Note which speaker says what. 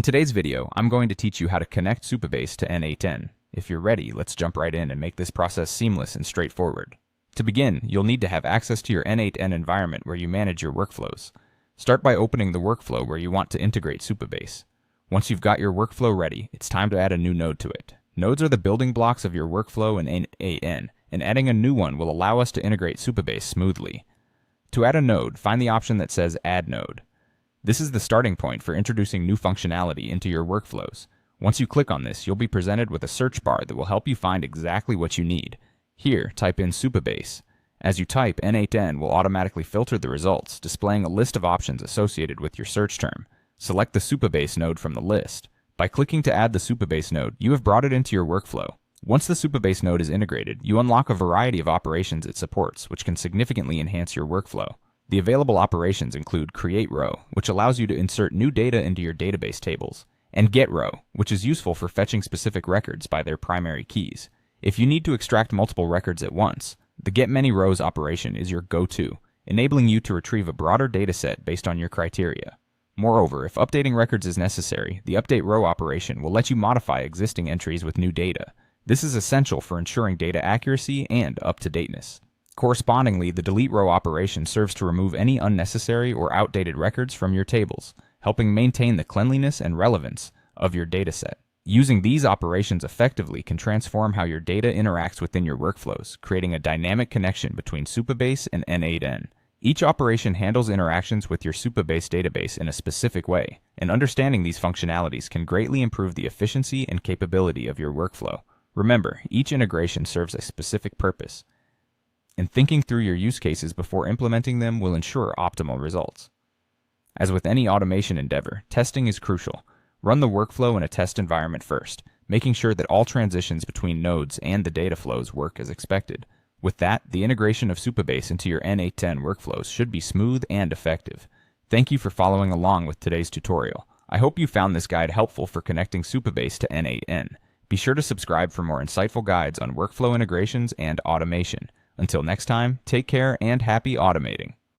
Speaker 1: In today's video, I'm going to teach you how to connect Supabase to n8n. If you're ready, let's jump right in and make this process seamless and straightforward. To begin, you'll need to have access to your n8n environment where you manage your workflows. Start by opening the workflow where you want to integrate Supabase. Once you've got your workflow ready, it's time to add a new node to it. Nodes are the building blocks of your workflow in n8n, and adding a new one will allow us to integrate Supabase smoothly. To add a node, find the option that says Add Node. This is the starting point for introducing new functionality into your workflows. Once you click on this, you'll be presented with a search bar that will help you find exactly what you need. Here, type in Supabase. As you type, n8n will automatically filter the results, displaying a list of options associated with your search term. Select the Supabase node from the list. By clicking to add the Supabase node, you have brought it into your workflow. Once the Supabase node is integrated, you unlock a variety of operations it supports, which can significantly enhance your workflow. The available operations include Create Row, which allows you to insert new data into your database tables, and Get Row, which is useful for fetching specific records by their primary keys. If you need to extract multiple records at once, the Get Many Rows operation is your go-to, enabling you to retrieve a broader dataset based on your criteria. Moreover, if updating records is necessary, the Update Row operation will let you modify existing entries with new data. This is essential for ensuring data accuracy and up-to-dateness. Correspondingly, the Delete Row operation serves to remove any unnecessary or outdated records from your tables, helping maintain the cleanliness and relevance of your dataset. Using these operations effectively can transform how your data interacts within your workflows, creating a dynamic connection between Supabase and n8n. Each operation handles interactions with your Supabase database in a specific way, and understanding these functionalities can greatly improve the efficiency and capability of your workflow. Remember, each integration serves a specific purpose, and thinking through your use cases before implementing them will ensure optimal results. As with any automation endeavor, testing is crucial. Run the workflow in a test environment first, making sure that all transitions between nodes and the data flows work as expected. With that, the integration of Supabase into your n8n workflows should be smooth and effective. Thank you for following along with today's tutorial. I hope you found this guide helpful for connecting Supabase to n8n. Be sure to subscribe for more insightful guides on workflow integrations and automation. Until next time, take care and happy automating.